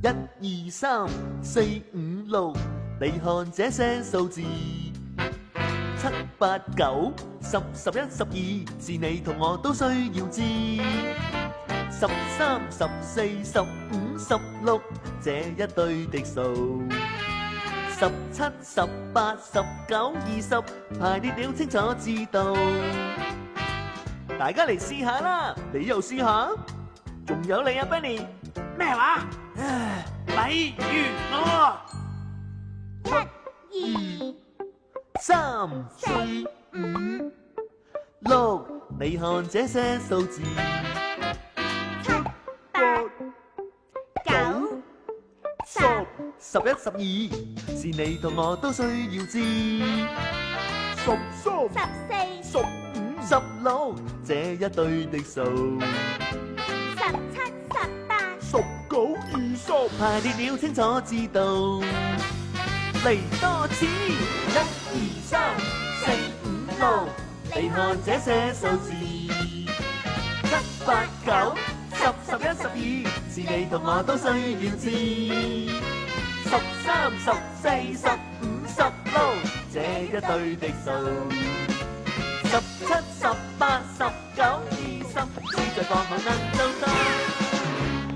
1、2、3、4、5、6，你看這些數字。7、8、9、10、11、12，是你同我都需要知。13、14、15、16，這一對的數。17、18、19、20，排列了清楚知道。大家嚟試下啦，你又試下。仲有你啊 Benny， 咩話？例如我1、2、3、4、5、6，你看這些數字。7、8、9、10、11、12，是你同我都需要知。13、14、15、16，這一對的數。17、18、19、20，排列了清楚知道。嚟多次，1、2、3、4、5、6，你看這些數字。7、8、9、10、11、12，是你同我都需要知。13、14、15、16，這一對的數。17、18、19、20，只在放學能做到。